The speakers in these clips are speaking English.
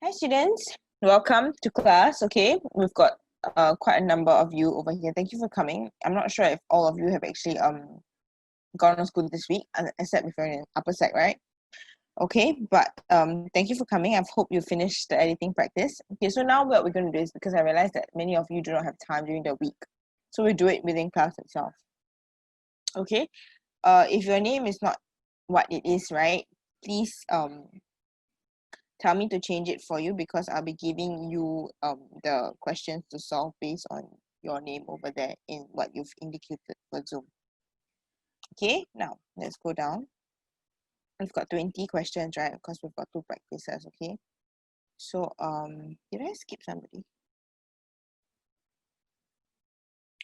Hi students, welcome to class. Okay, we've got quite a number of you over here. Thank you for coming. I'm not sure if all of you have actually gone to school this week, except if you're in upper sec, right? Okay, but thank you for coming. I hope you finished the editing practice. Okay, so now what we're going to do is, because I realize that many of you do not have time during the week, so we do it within class itself. Okay, if your name is not what it is, right, please tell me to change it for you, because I'll be giving you the questions to solve based on your name over there in what you've indicated for Zoom. Okay, now let's go down. We've got 20 questions, right? Because we've got 2 practices, okay? So did I skip somebody?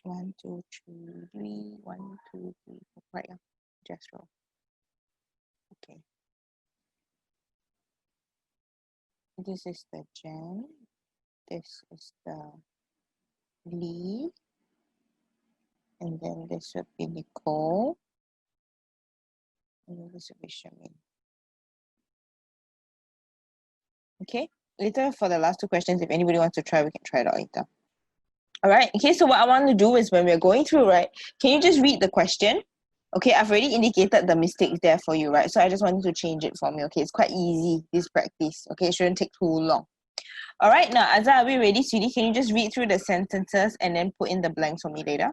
1, 2, 3, 3, 1, 2, 3, 4. Right, yeah. Just roll. Okay. This is the Jen. This is the Lee. And then this would be Nicole. And then this would be Shamin. Okay, later for the last 2 questions, if anybody wants to try, we can try it out later. All right, okay, so what I want to do is when we're going through, right, can you just read the question? Okay, I've already indicated the mistakes there for you, right? So I just want you to change it for me, okay? It's quite easy, this practice, okay? It shouldn't take too long. All right, now, Azza, are we ready, sweetie? Can you just read through the sentences and then put in the blanks for me later?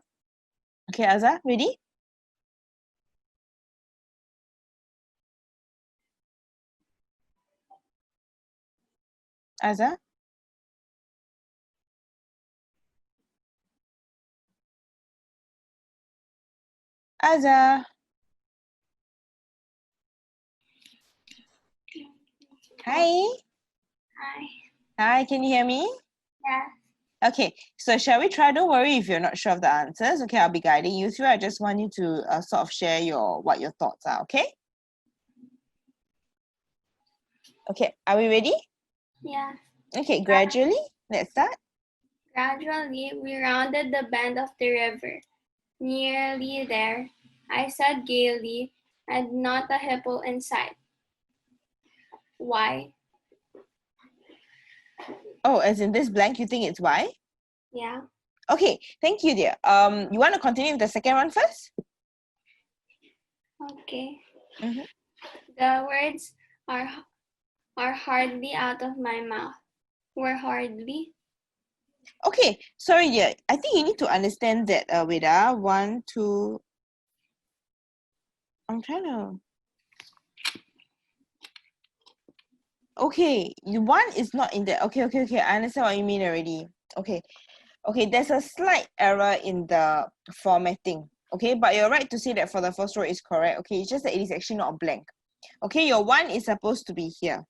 Okay, Azza, ready? Azza? Azza? Hi? Hi. Hi, can you hear me? Yeah. Okay, so shall we try? Don't worry if you're not sure of the answers. Okay, I'll be guiding you through. I just want you to sort of share what your thoughts are, okay? Okay, are we ready? Yeah. Okay, gradually, let's start. Gradually, we rounded the bend of the river. Nearly there, I said gaily, and not a hippo in sight. Why? Oh, as in this blank, you think it's why? Yeah. Okay, thank you, dear. You want to continue with the second one first? Okay. Mm-hmm. The words are hardly out of my mouth. Were hardly. Okay, sorry, dear. I think you need to understand that. Wait, 1, 2. I'm trying to. Okay, one is not in there. Okay. I understand what you mean already. Okay, there's a slight error in the formatting. Okay, but you're right to say that for the first row is correct. Okay, it's just that it is actually not a blank. Okay, your 1 is supposed to be here.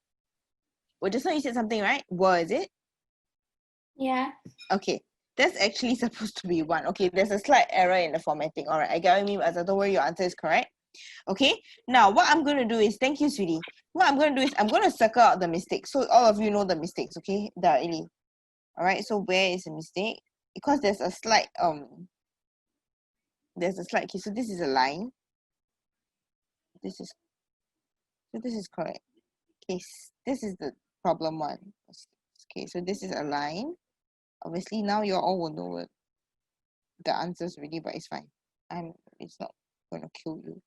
Well, just now you said something, right? Were, is it? Yeah. Okay, that's actually supposed to be 1. Okay, there's a slight error in the formatting. All right, I get what you mean, Azza. Don't worry, your answer is correct. Okay, now what I'm going to do is, thank you, sweetie. What I'm going to do is, I'm going to circle out the mistakes. So all of you know the mistakes, okay? Directly. All right, so where is the mistake? Because there's a slight, okay, so this is a line. This is correct. Okay, this is the problem one. Okay, so this is a line. Obviously now you all will know the answers already, but it's fine. It's not going to kill you.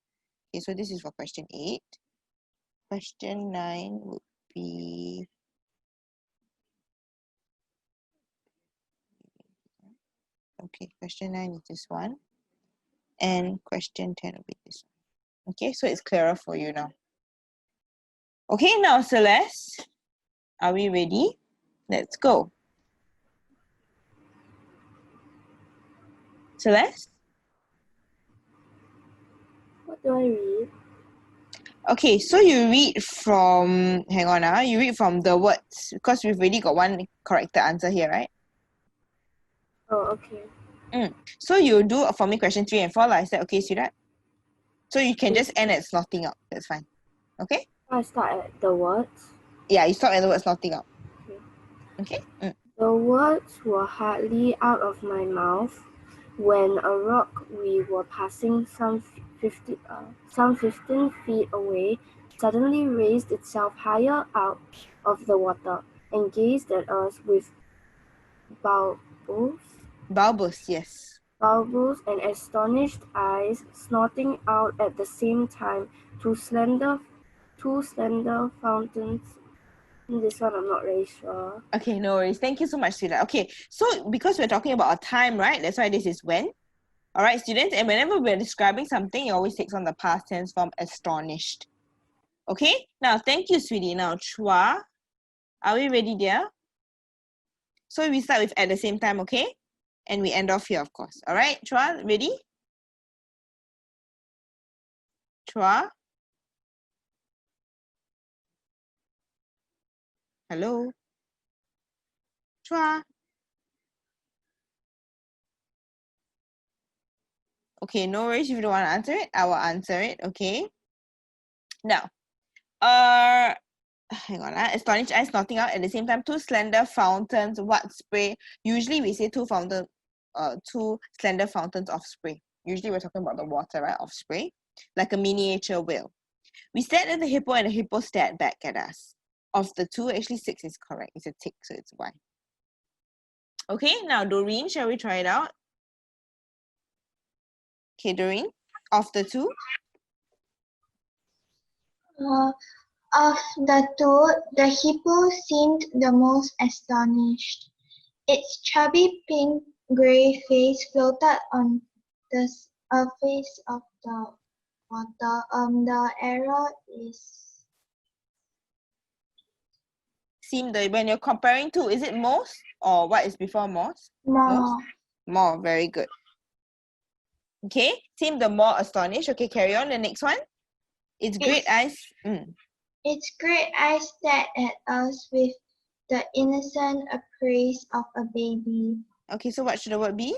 Okay, so this is for question 8. Question 9 would be, okay, question 9 is this one. And question 10 will be this one. Okay, so it's clearer for you now. Okay, now Celeste, are we ready? Let's go. Celeste? What do I read? Okay, so you read from, hang on, you read from the words, because we've already got one corrected answer here, right? Oh, okay. So you do for me question 3 and 4, like I said, okay, see that? So you can just end at slotting out, that's fine. Okay? I start at the words. Yeah, you stop at the word slotting out. Okay. Okay? The words were hardly out of my mouth when a rock we were passing some 15 feet away suddenly raised itself higher out of the water. and gazed at us with bulbous Bulbous, yes. and astonished eyes, snorting out at the same time two slender fountains. This one I'm not very sure. Okay, no worries. Thank you so much, Sila. Okay, so because we're talking about a time, right? That's why this is when. All right, students, and whenever we're describing something, it always takes on the past tense form astonished. Okay, now thank you, sweetie. Now, Chua, are we ready, dear? So we start with at the same time, okay? And we end off here, of course. All right, Chua, ready? Chua? Hello? Chua? Okay, no worries. If you don't want to answer it, I will answer it, okay? Now, hang on, astonished eyes snorting out at the same time, two slender fountains, what spray? Usually we say two slender fountains of spray. Usually we're talking about the water, right, of spray, like a miniature whale. We stared at the hippo and the hippo stared back at us. Of the two, actually 6 is correct. It's a tick, so it's Y. Okay, now Doreen, shall we try it out? Okay, Doreen, of the two? Of the two, the hippo seemed the most astonished. Its chubby pink-gray face floated on the surface of the water. The error is When you're comparing to, is it most or what is before most? more. More, very good. Okay, seem the more astonished. Okay, carry on. The next one. Its great eyes. Its great eyes stared at us with the innocent appraise of a baby. Okay, so what should the word be?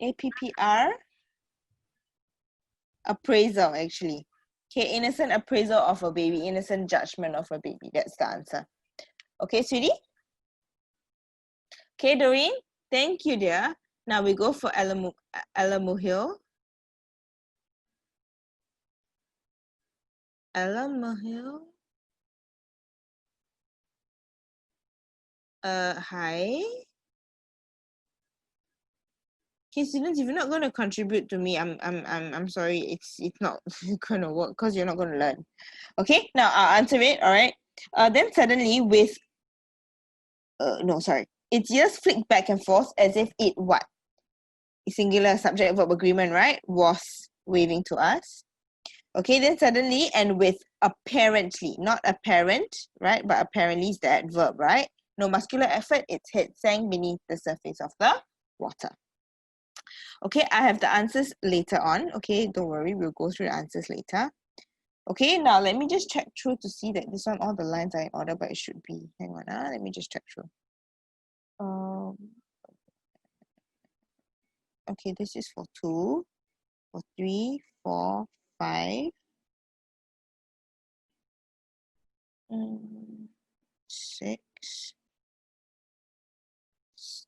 APPR? Appraisal, actually. Okay, innocent appraisal of a baby, innocent judgment of a baby. That's the answer. Okay, sweetie? Okay, Doreen, thank you, dear. Now we go for Alamo Hill. Alamo Hill? Hi. Okay, students, if you're not going to contribute to me, I'm sorry. It's not going to work because you're not going to learn. Okay, now I'll answer it. All right. Then suddenly with no, sorry. Its ears flicked back and forth as if it what? Singular subject verb agreement, right? Was waving to us. Okay, then suddenly and with apparently, not apparent, right? But apparently is that verb, right? No muscular effort, its head sank beneath the surface of the water. Okay, I have the answers later on. Okay, don't worry, we'll go through the answers later. Okay, now let me just check through to see that this one, all the lines are in order, but it should be. Hang on, let me just check through. Okay, this is for 2, for 3, 4, 5, 6.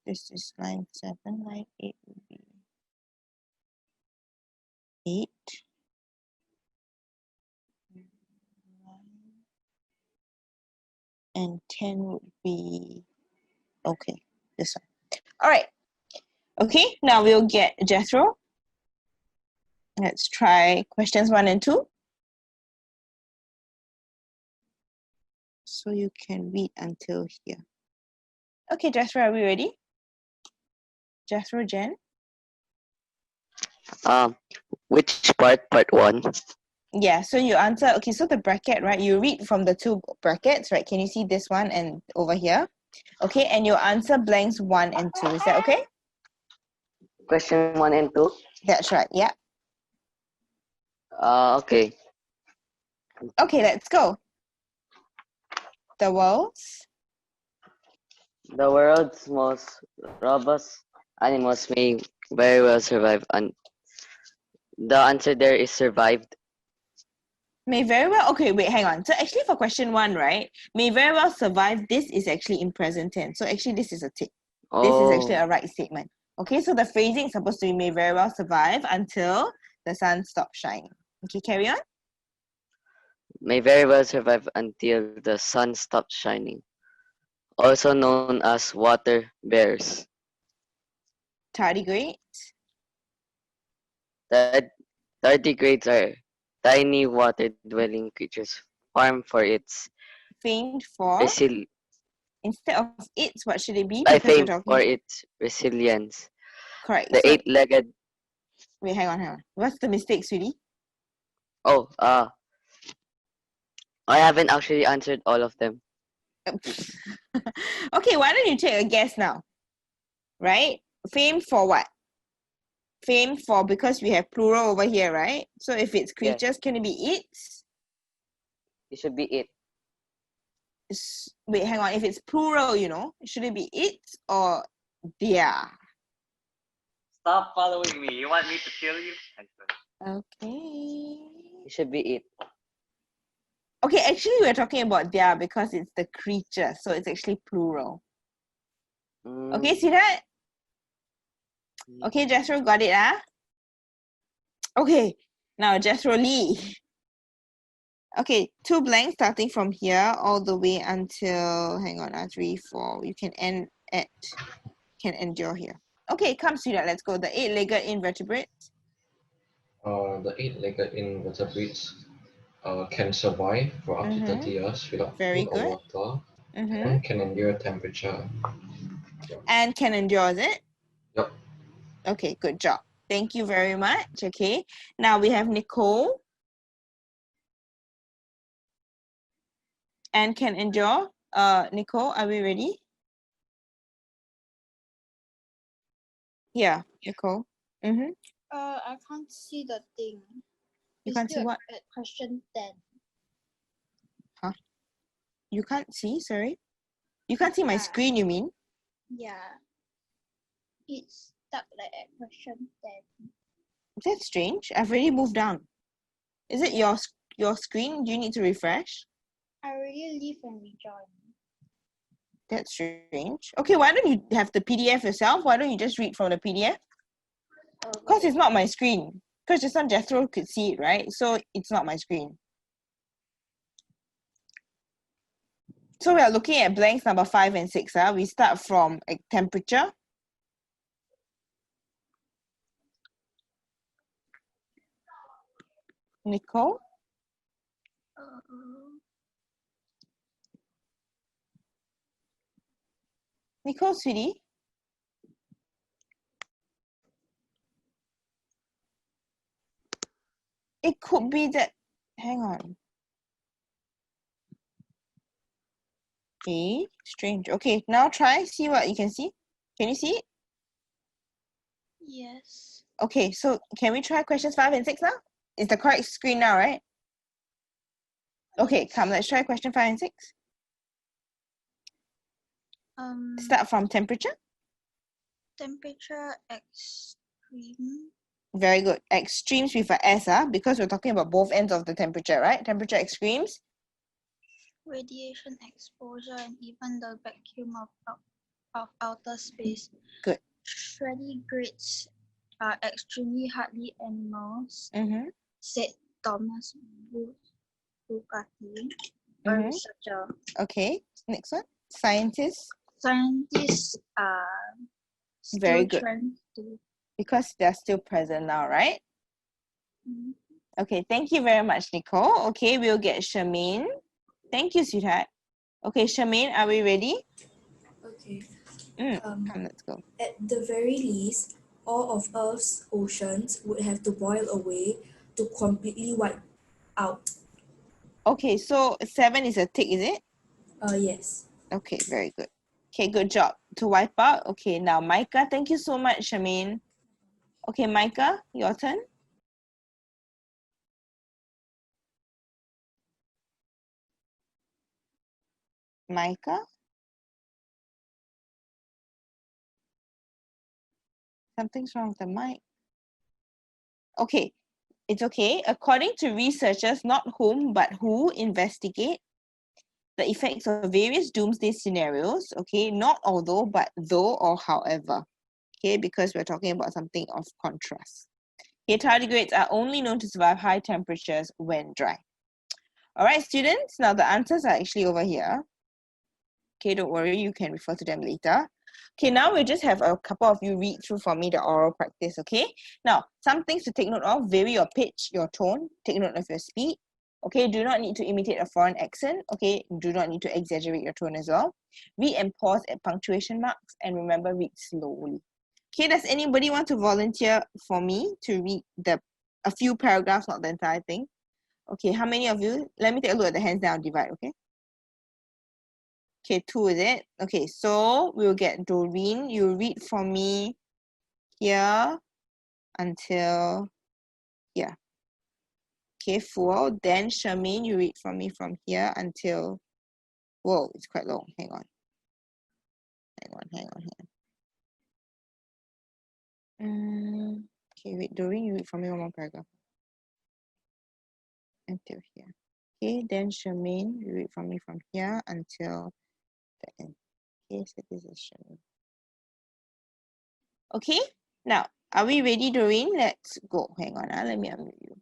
This is line 7, line 8 would be 8. 9, and 10 would be, okay, this one. All right. Okay, now we'll get Jethro. Let's try questions 1 and 2. So you can read until here. Okay, Jethro, are we ready? Jethro, Jen? Which part 1? Yeah, so you answer, okay, so the bracket, right? You read from the 2 brackets, right? Can you see this one and over here? Okay, and you answer blanks 1 and 2. Is that okay? Question 1 and 2? That's right, yeah. Okay. Okay, let's go. The world's most robust animals may very well survive. And the answer there is survived. May very well. Okay, wait, hang on. So actually for question 1, right? May very well survive. This is actually in present tense. So actually this is a tick. This is actually a Oh, right statement. Okay, so the phrasing is supposed to be may very well survive until the sun stops shining. Okay, carry on. may very well survive until the sun stops shining. Also known as water bears. Tardigrades. Tard- Tardigrades are tiny water-dwelling creatures farmed for its Famed for, resil- instead of its, what should it be? I Because we're fame for talking, its resilience. correct. The So, eight-legged. wait, hang on. What's the mistake, sweetie? Oh, I haven't actually answered all of them. Okay, why don't you take a guess now? Right? Famed for what? Famed for, because we have plural over here, right? So if it's Yes, creatures, can it be its? it should be it. Wait, hang on. If it's plural, should it be its or their? Stop following me. You want me to kill you? Okay. It should be it. Okay, actually, we're talking about their because it's the creature, so it's actually plural. Okay, see that? Okay, Jethro, got it, ah? Okay, now Jethro Lee. Okay, 2 blanks starting from here all the way until, hang on, 3, 4. You can end at, can endure here. Okay, come, sweetheart, let's go. The 8-legged invertebrates. The eight-legged invertebrates can survive for up to 30 years without Very food or good. water Mm-hmm. and can endure temperature. And can endure, is it? Yep. Okay, good job. Thank you very much. Okay, now we have Nicole. And can endure. Nicole, are we ready? Yeah, Nicole. Mm-hmm. I can't see the thing. You It's can't see still what? at question 10. You can't see, sorry? You can't see my Yeah. screen, you mean? Yeah. It's stuck like at question 10. That's strange. I've already moved down. Is it your screen? Do you need to refresh? I already leave and rejoin. That's strange. Okay, why don't you have the PDF yourself? Why don't you just read from the PDF? Because it's not my screen. Because just now Jethro could see it, right? So it's not my screen. So we are looking at blanks number 5 and 6. We start from temperature. Nicole? Nicole, sweetie? It could be that, hang on. Okay, strange. Okay, now try, see what you can see. Can you see it? Yes. Okay, so can we try questions 5 and 6 now? It's the correct screen now, right? Okay, come, let's try question 5 and 6. Start from temperature. Temperature extreme. Very good. Extremes with a S, because we're talking about both ends of the temperature, right? Temperature extremes. Radiation exposure and even the vacuum of outer space. Good. Tardigrades are extremely hardy animals, Mm-hmm. said Thomas Bugatti, a Mm-hmm. researcher. Okay, next one. Scientists. Scientists are Very still good. trying to. Because they're still present now, right? Mhm. Okay, thank you very much, Nicole. Okay, we'll get Charmaine. Thank you, sweetheart. Okay, Charmaine, are we ready? Okay. Come, let's go. At the very least, all of Earth's oceans would have to boil away to completely wipe out. Okay, so 7 is a tick, is it? Yes. Okay, very good. Okay, good job. To wipe out. Okay, now Micah, thank you so much, Charmaine. Okay, Micah, your turn. Micah? Something's wrong with the mic. Okay, It's okay. According to researchers, not whom, but who investigate the effects of various doomsday scenarios, okay, not although, but though or however, okay, because we're talking about something of contrast. Okay, tardigrades are only known to survive high temperatures when dry. All right, students, now the answers are actually over here. Okay, don't worry, you can refer to them later. Okay, now we just have a couple of you read through for me the oral practice, okay? Now, some things to take note of: vary your pitch, your tone, take note of your speed. Okay, do not need to imitate a foreign accent. Okay, do not need to exaggerate your tone as well. Read and pause at punctuation marks, and remember, read slowly. Okay, does anybody want to volunteer for me to read a few paragraphs, not the entire thing? Okay, how many of you? Let me take a look at the hands, then I'll divide, okay? Okay, 2 is it? Okay, so we'll get Doreen. You read for me here until here. Okay, 4. Then Charmaine, you read for me from here until, whoa, it's quite long. Hang on. Okay, wait, Doreen, you read for me one more paragraph. Until here. Okay, then Charmaine, you read for me from here until the end. Okay, so this is Charmaine. Okay, now, are we ready, Doreen? Let's go. Hang on, let me unmute you.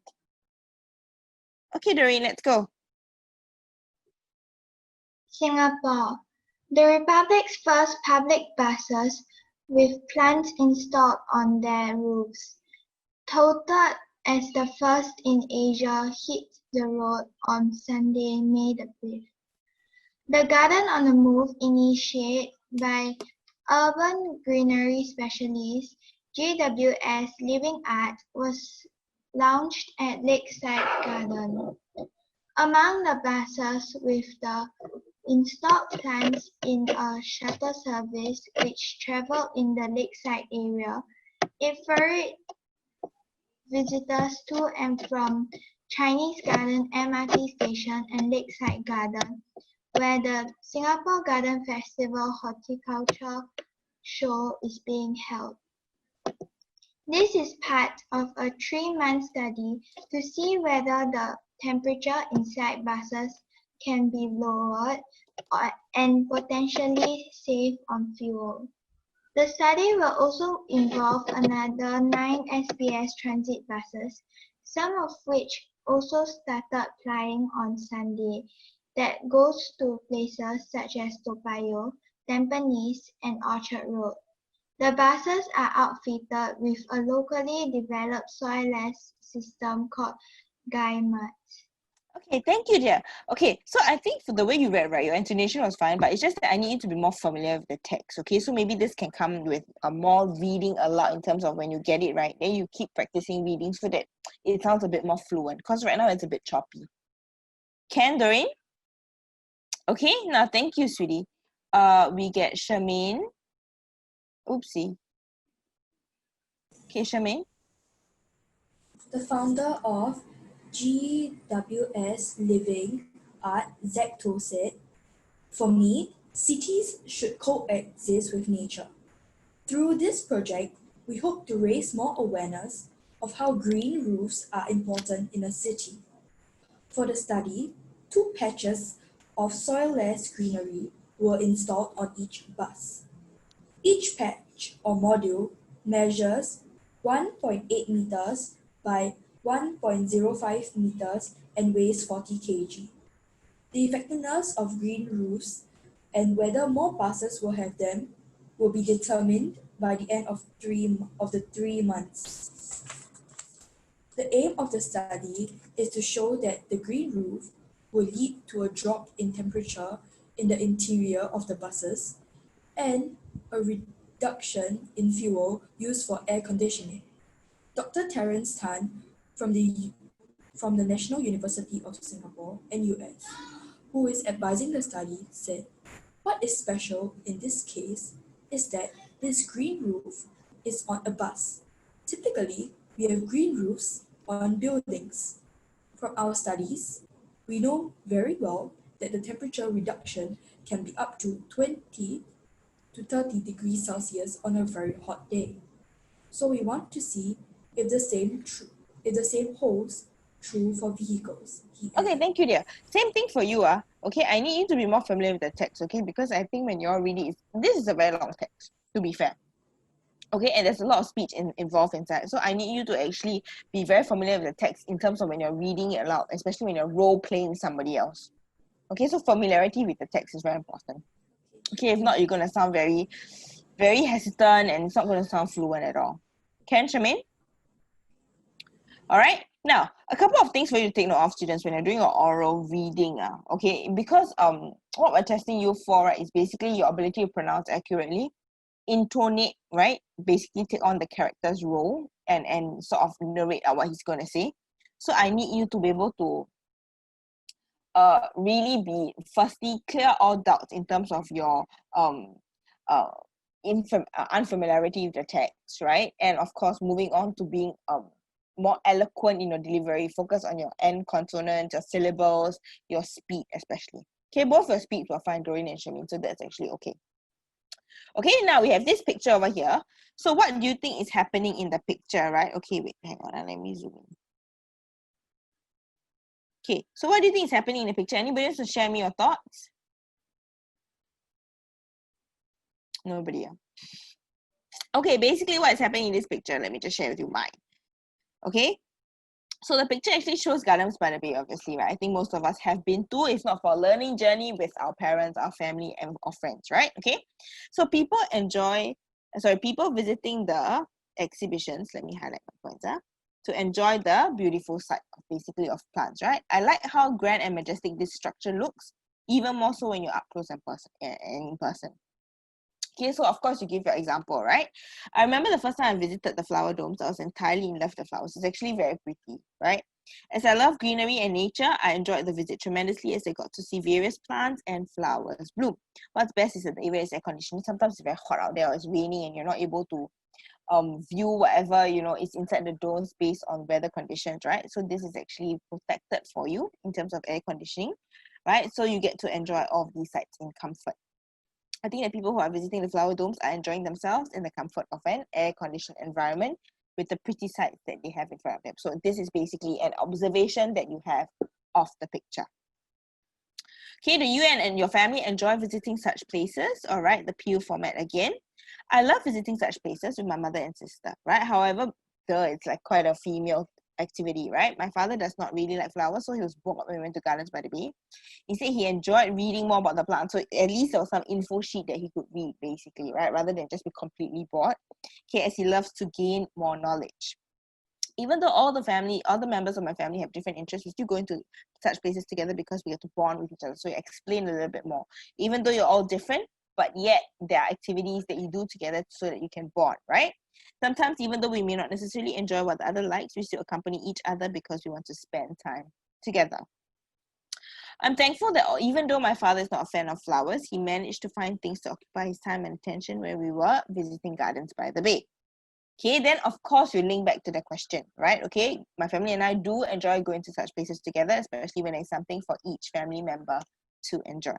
Okay, Doreen, let's go. Singapore. The Republic's first public buses with plants installed on their roofs, touted as the first in Asia, hit the road on Sunday, May the 5th. The Garden on the Move, initiated by urban greenery specialist GWS Living Art, was launched at Lakeside Garden. Among the buses with the installed plants in a shuttle service which travelled in the lakeside area, it ferried visitors to and from Chinese Garden MRT station and Lakeside Garden, where the Singapore Garden Festival Horticulture Show is being held. This is part of a 3-month study to see whether the temperature inside buses can be lowered and potentially save on fuel. The study will also involve another 9 SBS transit buses, some of which also started plying on Sunday, that goes to places such as Toa Payoh, Tampines, and Orchard Road. The buses are outfitted with a locally developed soilless system called Guy-Mud. Okay, thank you, dear. Okay, so I think for the way you read, right, your intonation was fine, but it's just that I need you to be more familiar with the text, okay? So maybe this can come with a more reading aloud in terms of when you get it right, then you keep practicing reading so that it sounds a bit more fluent, because right now it's a bit choppy. Can, Doreen? Okay, now thank you, sweetie. We get Charmaine. Oopsie. Okay, Charmaine. The founder of GWS Living Art, Zecto, said, "For me, cities should coexist with nature. Through this project, we hope to raise more awareness of how green roofs are important in a city. For the study, 2 patches of soilless greenery were installed on each bus. Each patch or module measures 1.8 meters by 1.05 meters and weighs 40 kg. The effectiveness of green roofs and whether more buses will have them will be determined by the end of the 3 months. The aim of the study is to show that the green roof will lead to a drop in temperature in the interior of the buses and a reduction in fuel used for air conditioning." Dr. Terence Tan from the National University of Singapore, NUS, who is advising the study, said, "What is special in this case is that this green roof is on a bus. Typically, we have green roofs on buildings. From our studies, we know very well that the temperature reduction can be up to 20 to 30 degrees Celsius on a very hot day. So we want to see if the same if the same holds true for vehicles. He Okay, added. thank you, dear. Same thing for you, okay, I need you to be more familiar with the text, okay, because I think when you're reading, this is a very long text, to be fair. Okay, and there's a lot of speech involved inside. So I need you to actually be very familiar with the text in terms of when you're reading it aloud, especially when you're role playing somebody else. Okay, so familiarity with the text is very important. Okay, if not, you're going to sound very, very hesitant and it's not going to sound fluent at all. Can Charmaine? All right. Now, a couple of things for you to take note of, students, when you're doing your oral reading. Okay, because what we're testing you for, right, is basically your ability to pronounce accurately, intonate, right, basically take on the character's role and sort of narrate out what he's going to say. So I need you to be able to really be, firstly, clear all doubts in terms of your unfamiliarity with the text, right? And of course, moving on to being more eloquent in your delivery. Focus on your end consonants, your syllables, your speed especially. Okay, both your speeds were fine, Doreen and Shamin, so that's actually okay. Okay, now we have this picture over here. So what do you think is happening in the picture, right? Okay, wait, hang on, let me zoom in. Okay, so what do you think is happening in the picture? Anybody wants to share me your thoughts? Nobody. Okay, basically what is happening in this picture, let me just share with you mine. Okay, so the picture actually shows Gardens by the Bay, obviously, right? I think most of us have been to, if not for a learning journey with our parents, our family, and our friends, right? Okay, so people visiting the exhibitions, let me highlight my points, to enjoy the beautiful sight of basically of plants, right? I like how grand and majestic this structure looks, even more so when you're up close and in person. Okay, so of course you give your example, right? I remember the first time I visited the flower domes, I was entirely in love with the flowers. It's actually very pretty, right? As I love greenery and nature, I enjoyed the visit tremendously as I got to see various plants and flowers bloom. What's best is that the area is air conditioned. Sometimes it's very hot out there or it's raining and you're not able to view whatever is inside the domes based on weather conditions, right? So this is actually protected for you in terms of air conditioning, right? So you get to enjoy all of these sights in comfort. I think that people who are visiting the flower domes are enjoying themselves in the comfort of an air-conditioned environment with the pretty sights that they have in front of them. So this is basically an observation that you have of the picture. Okay, do you and your family enjoy visiting such places? All right, the PU format again. I love visiting such places with my mother and sister, right? However, it's like quite a female activity, right? My father does not really like flowers, so he was bored when we went to Gardens by the Bay. He said he enjoyed reading more about the plant, so at least there was some info sheet that he could read, basically, right? Rather than just be completely bored. Okay, as he loves to gain more knowledge. Even though all the members of my family have different interests, we still go into such places together because we have to bond with each other. So you explain a little bit more. Even though you're all different, but yet there are activities that you do together so that you can bond, right? Sometimes, even though we may not necessarily enjoy what the other likes, we still accompany each other because we want to spend time together. I'm thankful that even though my father is not a fan of flowers, he managed to find things to occupy his time and attention when we were visiting Gardens by the Bay. Okay, then of course you link back to the question, right? Okay, my family and I do enjoy going to such places together, especially when there's something for each family member to enjoy.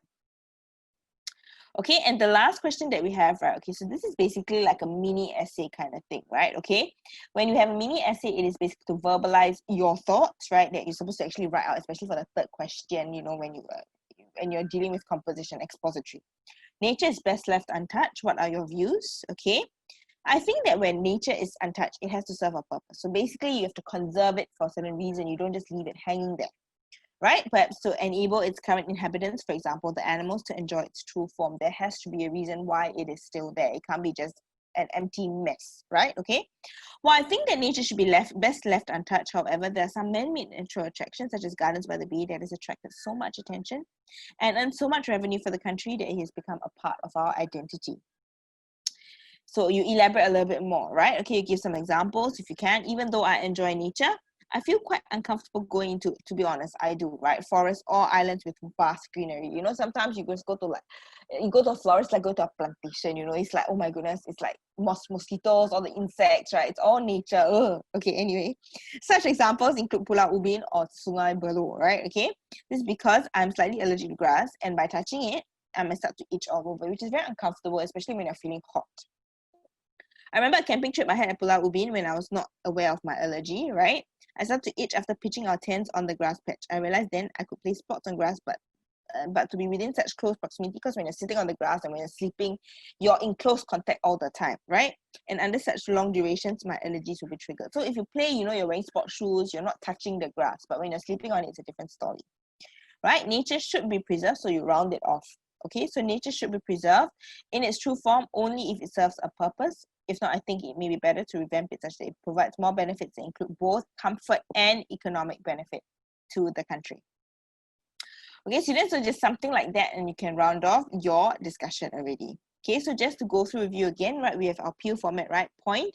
Okay, and the last question that we have, right? Okay, so this is basically like a mini essay kind of thing, right? Okay, when you have a mini essay, it is basically to verbalize your thoughts, right? That you're supposed to actually write out, especially for the third question, when you're dealing with composition, expository. Nature is best left untouched. What are your views? Okay, I think that when nature is untouched, it has to serve a purpose. So basically, you have to conserve it for a certain reason. You don't just leave it hanging there, right? Perhaps to enable its current inhabitants, for example, the animals, to enjoy its true form. There has to be a reason why it is still there. It can't be just an empty mess, right? Okay. Well, I think that nature should be best left untouched. However, there are some man-made natural attractions, such as Gardens by the Bay, that has attracted so much attention and earned so much revenue for the country that it has become a part of our identity. So you elaborate a little bit more, right? Okay, you give some examples if you can. Even though I enjoy nature, I feel quite uncomfortable going to be honest, I do, right? Forests or islands with vast greenery. Sometimes you just go to a forest, like go to a plantation, it's like, oh my goodness, it's like mosquitoes, all the insects, right? It's all nature. Ugh. Okay, anyway. Such examples include Pulau Ubin or Sungai Buloh, right? Okay. This is because I'm slightly allergic to grass, and by touching it, I may start to itch all over, which is very uncomfortable, especially when you're feeling hot. I remember a camping trip I had at Pulau Ubin when I was not aware of my allergy, right? I started to itch after pitching our tents on the grass patch. I realized then I could place spots on grass, but to be within such close proximity, because when you're sitting on the grass and when you're sleeping, you're in close contact all the time, right? And under such long durations, my allergies will be triggered. So if you play, you're wearing sport shoes, you're not touching the grass, but when you're sleeping on it, it's a different story, right? Nature should be preserved, so you round it off. Okay, so nature should be preserved in its true form only if it serves a purpose. If not, I think it may be better to revamp it such that it provides more benefits that include both comfort and economic benefit to the country. Okay, students, so just something like that, and you can round off your discussion already. Okay, so just to go through with you again, right, we have our PU format, right? Point,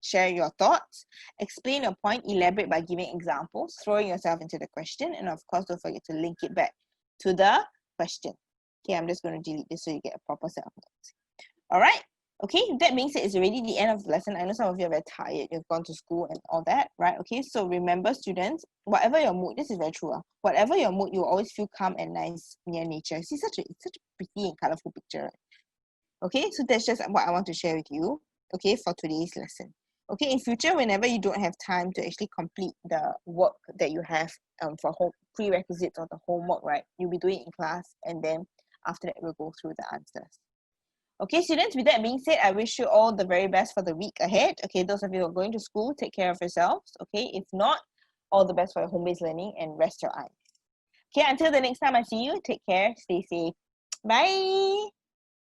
share your thoughts, explain your point, elaborate by giving examples, throwing yourself into the question, and of course, don't forget to link it back to the question. Okay, I'm just going to delete this so you get a proper set of notes. All right. Okay, that being said, it's already the end of the lesson. I know some of you are very tired. You've gone to school and all that, right? Okay, so remember, students, whatever your mood, this is very true. Whatever your mood, you will always feel calm and nice near nature. See, it's such a pretty and colorful picture. Right? Okay, so that's just what I want to share with you, okay, for today's lesson. Okay, in future, whenever you don't have time to actually complete the work that you have for home prerequisites or the homework, right, you'll be doing it in class, and then after that, we'll go through the answers. Okay, students, with that being said, I wish you all the very best for the week ahead. Okay, those of you who are going to school, take care of yourselves. Okay, if not, all the best for your home-based learning and rest your eyes. Okay, until the next time I see you, take care, stay safe. Bye.